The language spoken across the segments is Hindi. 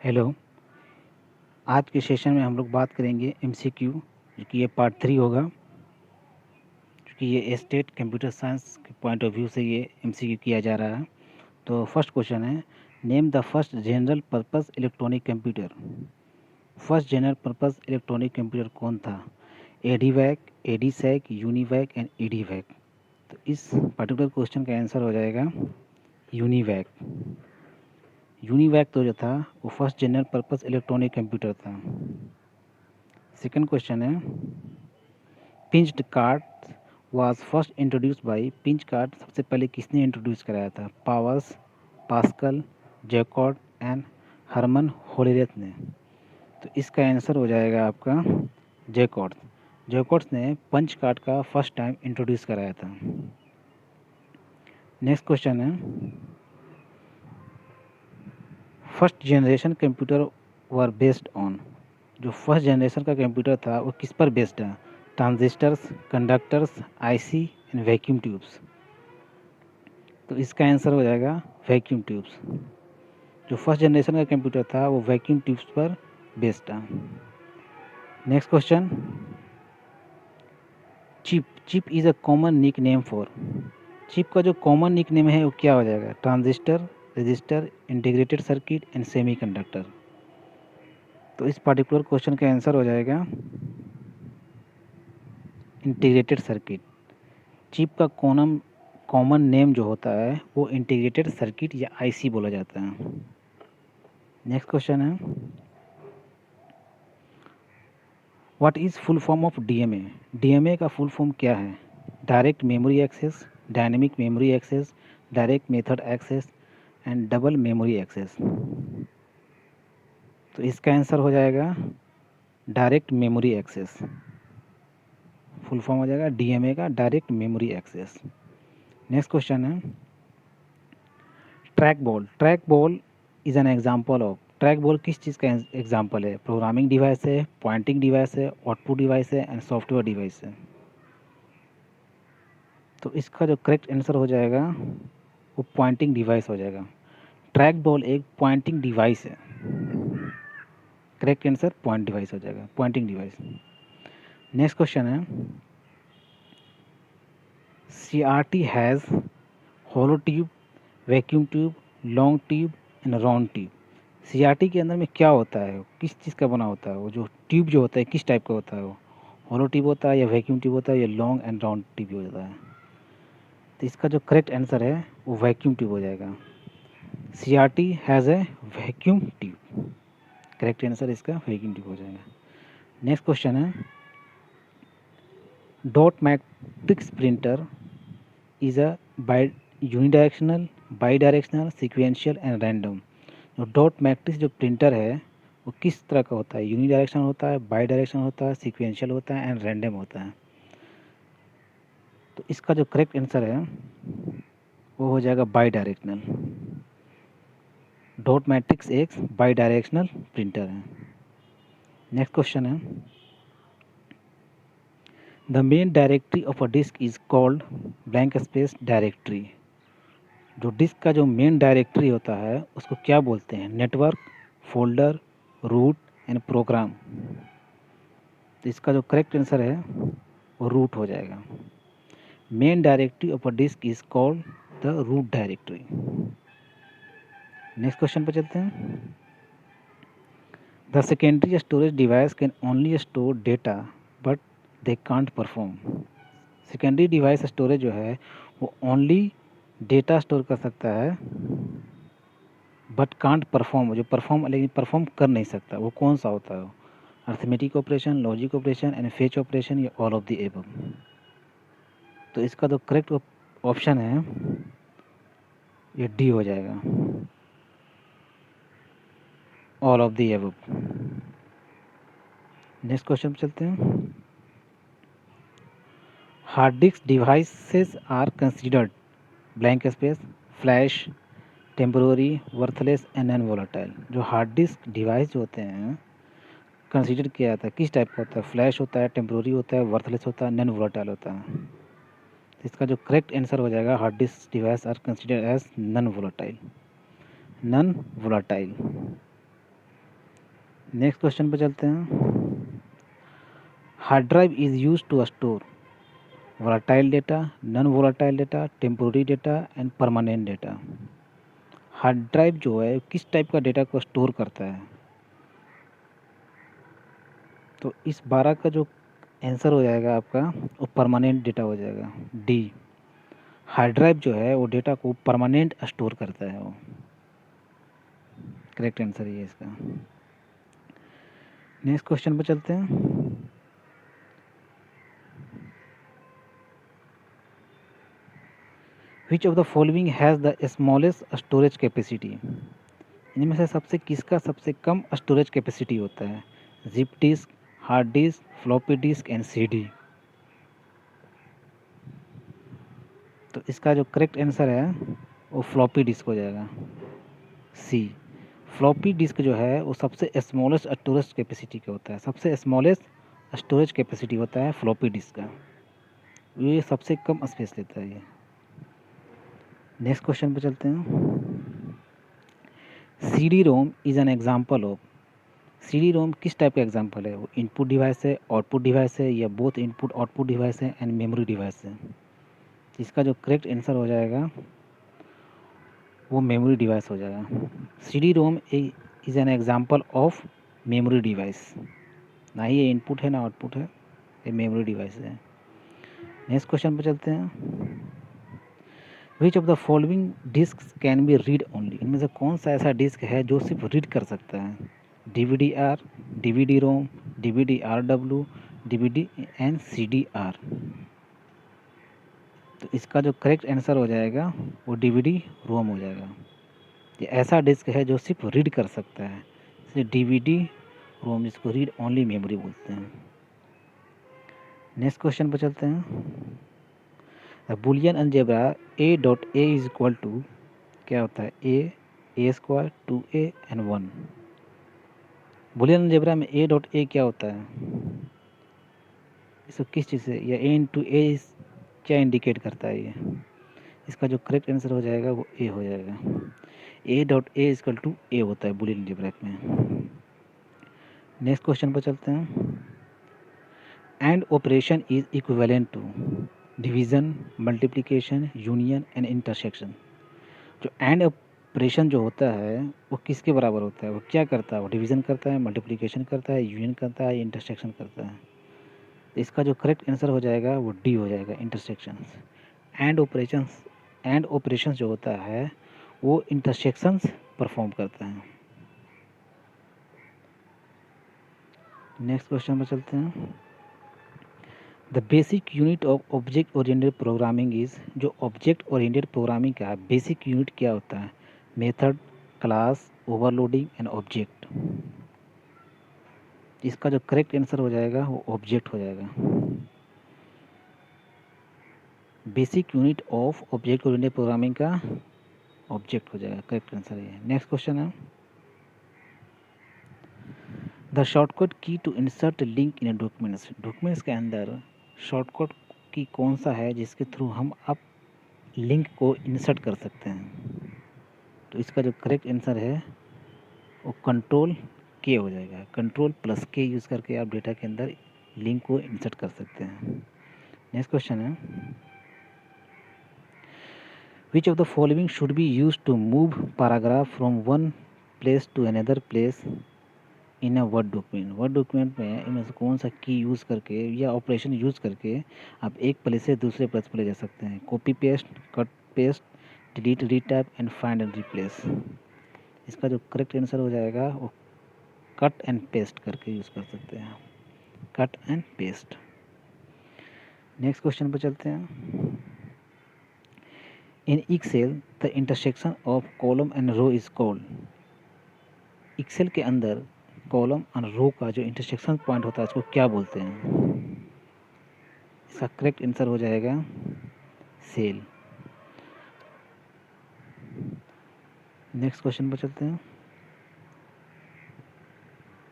हेलो। आज के सेशन में हम लोग बात करेंगे एमसीक्यू, जो कि ये पार्ट 3 होगा, क्योंकि ये स्टेट कंप्यूटर साइंस के पॉइंट ऑफ व्यू से ये एमसीक्यू किया जा रहा है। तो फर्स्ट क्वेश्चन है, name the first general purpose electronic computer. First general purpose electronic computer कौन था? एडीवैक, एडीसैक, यूनिवैक एंड ईडीवैक। तो इस पर्टिकुलर क्वेश्चन का आंसर हो जाएगा यूनिवैक। यूनिवैक तो जो था वो first general purpose electronic computer था। सेकंड क्वेश्चन है, punched card was first introduce by. Punch card सबसे पहले किसने इंट्रोड्यूस कराया था? Powers, Pascal, Jacquard and Herman Hollerith ने। तो इसका आंसर हो जाएगा आपका जैकॉर्ड। जैकॉर्ड ने पंच कार्ड का फर्स्ट टाइम इंट्रोड्यूस कराया था। नेक्स्ट क्वेश्चन है, first generation computer were based on. जो फर्स्ट जनरेशन का कंप्यूटर था वो किस पर बेस्ड है? Transistors, conductors, IC and vacuum tubes. तो इसका आंसर हो जाएगा वैक्यूम ट्यूब्स। जो फर्स्ट जनरेशन का कंप्यूटर था वो वैक्यूम ट्यूब्स पर बेस्ड था। Next question, chip. Chip is a common nickname for. Chip का जो कॉमन निक नेम है वो क्या हो जाएगा? Transistor, register, integrated circuit and semiconductor. तो इस पर्टिकुलर क्वेश्चन का आंसर हो जाएगा इंटीग्रेटेड सर्किट। चिप का कॉमन नेम जो होता है वो इंटीग्रेटेड सर्किट या आईसी बोला जाता है। नेक्स्ट क्वेश्चन है, what is full form of DMA. DMA का फुल फॉर्म क्या है? Direct memory access, dynamic memory access, direct method access and double memory access. तो इसका आंसर हो जाएगा direct memory access. Full form हो जाएगा डीएमए का direct memory access. Next question है, track ball. Track ball is an example of. Track ball किस चीज़ का एग्जाम्पल है? प्रोग्रामिंग डिवाइस है, पॉइंटिंग डिवाइस है, आउटपुट डिवाइस है एंड सॉफ्टवेयर डिवाइस है। तो इसका जो करेक्ट आंसर हो जाएगा वो पॉइंटिंग डिवाइस हो जाएगा। ट्रैक बॉल एक पॉइंटिंग डिवाइस है। करेक्ट आंसर पॉइंट डिवाइस हो जाएगा, पॉइंटिंग डिवाइस। नेक्स्ट क्वेश्चन है, CRT has hollow tube, vacuum tube, long tube and round tube. CRT के अंदर में क्या होता है? किस चीज़ का बना होता है? वो जो ट्यूब जो होता है किस टाइप का होता है? वो होलो ट्यूब होता है या वैक्यूम ट्यूब होता है या लॉन्ग एंड राउंड ट्यूब होता है? तो इसका जो करेक्ट आंसर है वो वैक्यूम ट्यूब हो जाएगा। CRT has a vacuum tube. Correct answer इसका वैक्यूम ट्यूब हो जाएगा। नेक्स्ट क्वेश्चन है, dot matrix printer is a unidirectional, by directional, sequential and random. जो डॉट मैट्रिक्स जो प्रिंटर है वो किस तरह का होता है? यूनी डायरेक्शनल होता है, बाई डायरेक्शनल होता है, सिक्वेंशियल होता है एंड रैंडम होता है। तो इसका जो करेक्ट आंसर है वो हो जाएगा बाई डायरेक्शनल। डॉट मैट्रिक्स एक बाई डायरेक्शनल प्रिंटर है। नेक्स्ट क्वेश्चन है, the main directory of a disk is called blank space directory. जो डिस्क का जो मेन डायरेक्टरी होता है उसको क्या बोलते हैं? Network, folder, root and program. तो इसका जो करेक्ट आंसर है वो रूट हो जाएगा। Main directory of a disk is called the root directory. Next question पर चलते हैं, the secondary storage device can only store data but they can't perform. Secondary device storage जो है वो ओनली डेटा स्टोर कर सकता है बट कांट परफॉर्म, जो परफॉर्म लेकिन परफॉर्म कर नहीं सकता। वो कौन सा होता है? Arithmetic operation, logic operation and fetch operation या ऑल ऑफ द एबव। तो इसका जो करेक्ट ऑप्शन है ये डी हो जाएगा, all of the above. Next question पे चलते हैं, hard disk devices are considered blank space flash, temporary, worthless and non volatile. जो हार्ड डिस्क डिवाइस जो होते हैं कंसीडर किया जाता है किस टाइप का होता है? फ्लैश होता है, टेम्पोररी होता है, वर्थलेस होता है, नॉन वोलेटाइल होता है। तो इसका जो करेक्ट आंसर हो जाएगा, hard disk device are considered as non volatile. Non volatile. Next question पे चलते हैं। Hard drive is use to store volatile data, non volatile data, temporary data and permanent data. Hard drive जो है किस टाइप का डेटा को स्टोर करता है? तो इस 12 का जो आंसर हो जाएगा आपका वो परमानेंट डेटा हो जाएगा, डी। हार्ड ड्राइव जो है वो डेटा को परमानेंट स्टोर करता है, वो करेक्ट आंसर ये इसका। नेक्स्ट क्वेश्चन पर चलते हैं। Which of the following has the smallest storage capacity? इनमें से सबसे किसका सबसे कम स्टोरेज कैपेसिटी होता है? Zip disk, hard disk, floppy disk and CD. तो इसका जो करेक्ट आंसर है वो फ्लॉपी डिस्क हो जाएगा, सी। फ्लॉपी डिस्क जो है वो सबसे स्मॉलेस्ट स्टोरेज कैपेसिटी का होता है, सबसे स्मॉलेस्ट स्टोरेज कैपेसिटी होता है फ्लॉपी डिस्क का, ये सबसे कम स्पेस लेता है ये। नेक्स्ट क्वेश्चन पे चलते हैं। C D ROM is an example of. C D ROM किस टाइप का एग्जाम्पल है? वो इनपुट डिवाइस है, आउटपुट डिवाइस है, या बोथ इनपुट आउटपुट डिवाइस है एंड मेमोरी डिवाइस है? इसका जो करेक्ट आंसर हो जाएगा वो मेमोरी डिवाइस हो जाएगा। C D ROM is an example of memory device, ना ही ये इनपुट है ना आउटपुट है, ये मेमोरी डिवाइस है। नेक्स्ट क्वेश्चन पर चलते हैं। Which of the following disk can be read only? इनमें से कौन सा ऐसा डिस्क है जो सिर्फ रीड कर सकता है? DVD R, DVD ROM, DVD RW, DVD and CD R. तो इसका जो करेक्ट आंसर हो जाएगा वो DVD रोम हो जाएगा। ये ऐसा डिस्क है जो सिर्फ रीड कर सकता है, इसलिए DVD रोम, जिसको रीड ओनली मेमोरी बोलते हैं। नेक्स्ट क्वेश्चन पर चलते हैं। Boolean algebra A dot A is equal to क्या होता है? A square 2A and 1। Boolean algebra में A डॉट A क्या होता है? इसको किस चीज़ से, या A इंटू ए क्या इंडिकेट करता है ये? इसका जो करेक्ट आंसर हो जाएगा वो A हो जाएगा। A dot A is equal to A होता है बुलियन अलजेब्रा में। नेक्स्ट क्वेश्चन पर चलते हैं। And operation is equivalent to division, multiplication, union and intersection. जो एंड ऑपरेशन जो होता है वो किसके बराबर होता है? वो क्या करता है? वो डिवीज़न करता है, मल्टीप्लिकेशन करता है, यूनियन करता है, इंटरसेक्शन करता है? तो इसका जो करेक्ट आंसर हो जाएगा वो डी हो जाएगा, इंटरसेक्शंस। एंड ऑपरेशंस जो होता है वो इंटरसेक्शंस परफॉर्म करता है। नेक्स्ट क्वेश्चन पर चलते हैं। The basic unit of object oriented programming is. जो ऑब्जेक्ट ओरिएंटेड प्रोग्रामिंग का बेसिक यूनिट क्या होता है? Method, class, overloading and object. इसका जो करेक्ट आंसर हो जाएगा वो ऑब्जेक्ट हो जाएगा। Basic unit of object oriented programming का ऑब्जेक्ट हो जाएगा, करेक्ट आंसर है। नेक्स्ट क्वेश्चन है। The shortcut key to insert link in documents. Documents के अंदर शॉर्टकट की कौन सा है जिसके थ्रू हम अब लिंक को इंसर्ट कर सकते हैं? तो इसका जो करेक्ट आंसर है वो कंट्रोल के हो जाएगा। कंट्रोल प्लस के यूज़ करके आप डेटा के अंदर लिंक को इंसर्ट कर सकते हैं। नेक्स्ट क्वेश्चन है। Which of the following should be use to move paragraph from one place to another place in a word document? Word document में इनमें से कौन सा की यूज़ करके या ऑपरेशन यूज़ करके आप एक प्लेस से दूसरे प्लेस पर ले जा सकते हैं? Copy paste, cut paste, delete, retype and find and replace. इसका जो करेक्ट आंसर हो जाएगा वो कट एंड पेस्ट करके यूज़ कर सकते हैं, cut and paste. Next question पर चलते हैं। In Excel the intersection of column and row is called. Excel के अंदर कॉलम और रो का जो इंटरसेक्शन पॉइंट होता है उसको क्या बोलते हैं? इसका करेक्ट आंसर हो जाएगा सेल। नेक्स्ट क्वेश्चन पर चलते हैं।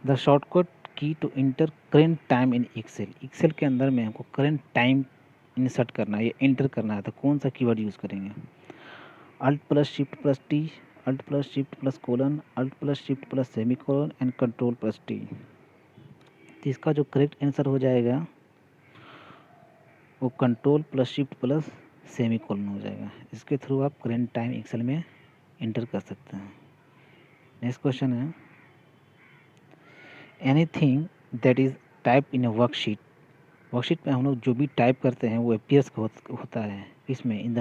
The shortcut key to enter current time in Excel. Excel के अंदर में हमको करेंट टाइम इंसर्ट करना है या एंटर करना है तो कौन सा कीवर्ड यूज़ करेंगे? Alt plus shift plus T, alt plus shift plus colon, alt plus shift plus semicolon and control plus T. तो इसका जो करेक्ट आंसर हो जाएगा वो control plus shift plus semicolon हो जाएगा। इसके थ्रू आप करेंट टाइम एक्सेल में एंटर कर सकते हैं। नेक्स्ट क्वेश्चन है, anything that is type in a worksheet. Worksheet में हम लोग जो भी टाइप करते हैं वो अपीयर्स होता है इसमें in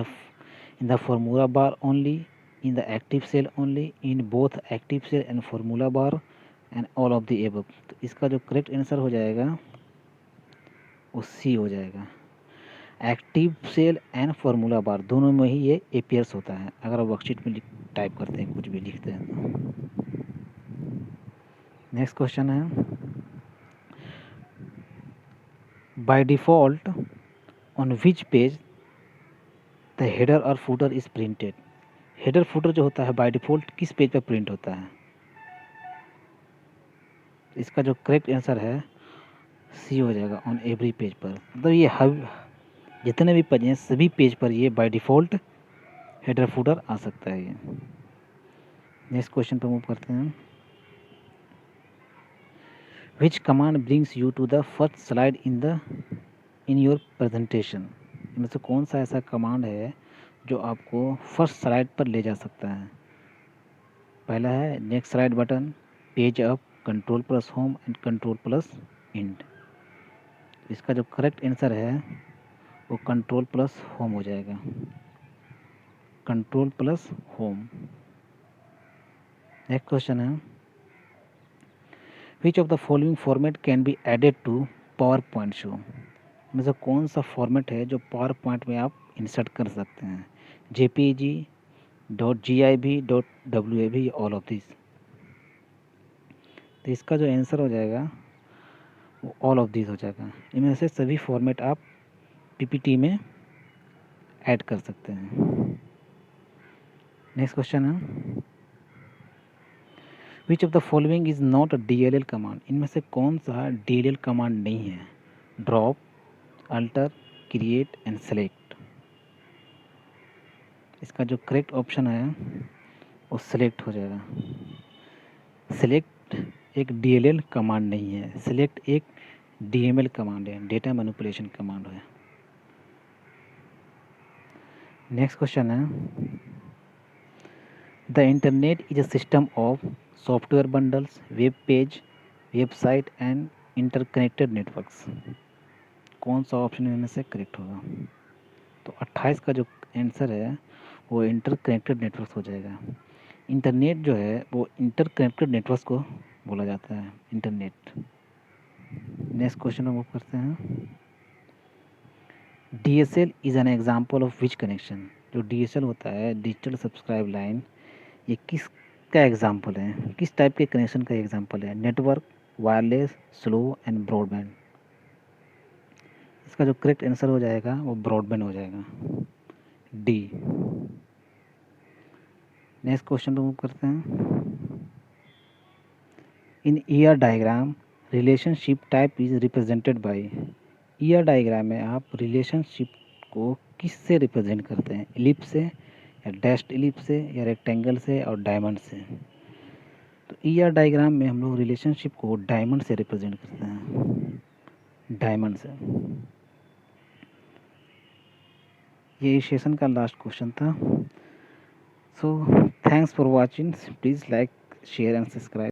the formula bar only, in the active cell only, in both active cell and formula bar and all of the above. तो इसका जो करेक्ट आंसर हो जाएगा वो सी हो जाएगा। Active cell and formula bar दोनों में ही ये अपीयर्स होता है अगर आप वर्कशीट में टाइप करते हैं, कुछ भी लिखते हैं तो। नेक्स्ट क्वेश्चन है, by default on which page the header और footer is printed. Header footer जो होता है बाय डिफ़ॉल्ट किस पेज पर प्रिंट होता है। इसका जो करेक्ट आंसर है सी हो जाएगा, ऑन एवरी पेज पर। मतलब ये जितने भी पेज हैं सभी पेज पर ये बाय डिफ़ॉल्ट हेडर फुटर आ सकता है ये। नेक्स्ट क्वेश्चन पर मूव करते हैं, which command brings you to the first slide in your presentation. इनमें से कौन सा ऐसा कमांड है जो आपको फर्स्ट स्लाइड पर ले जा सकता है। पहला है next slide button, page up, control plus home and control plus end. इसका जो करेक्ट आंसर है वो कंट्रोल प्लस होम हो जाएगा, control plus home. Next question है, which of the following format can be added to PowerPoint show. में से कौन सा फॉर्मेट है जो पावर पॉइंट में आप इंसर्ट कर सकते हैं। JPG, .gib, .wav, all of this. तो इसका जो आंसर हो जाएगा वो ऑल ऑफ दिस हो जाएगा। इनमें से सभी फॉर्मेट आप पीपीटी में ऐड कर सकते हैं। नेक्स्ट क्वेश्चन है, which of the following is not a DLL command. इनमें से कौन सा DLL कमांड नहीं है। Drop, alter, create and select. इसका जो करेक्ट ऑप्शन है वो सेलेक्ट हो जाएगा। सेलेक्ट एक DLL कमांड नहीं है, सेलेक्ट एक DML कमांड है, डेटा मैनिपुलेशन कमांड है। नेक्स्ट क्वेश्चन है, the internet is a system of software bundles, web page, website and interconnected networks. कौन सा ऑप्शन इनमें से करेक्ट होगा। तो 28 का जो आंसर है वो इंटरकनेक्टेड नेटवर्क्स हो जाएगा। इंटरनेट जो है वो इंटरकनेक्टेड नेटवर्क्स को बोला जाता है, इंटरनेट। नेक्स्ट क्वेश्चन में मूव करते हैं, DSL is an example of which connection. जो DSL होता है डिजिटल सब्सक्राइब लाइन, ये किस का एग्जाम्पल है, किस टाइप के कनेक्शन का एग्जाम्पल है। Network, wireless, slow and broadband. इसका जो करेक्ट आंसर हो जाएगा वो ब्रॉडबैंड हो जाएगा, डी। नेक्स्ट क्वेश्चन पे मूव करते हैं, in ER diagram relationship type is represented by. ER diagram में आप रिलेशनशिप को किससे रिप्रेजेंट करते हैं, एलिप्स से या डैश्ड एलिप्स से या रेक्टेंगल से और डायमंड से। तो ईआर डायग्राम में हम लोग रिलेशनशिप को डायमंड से रिप्रेजेंट करते हैं, डायमंड से। ये इस सेशन का लास्ट क्वेश्चन था। So thanks for watching, please like, share and subscribe.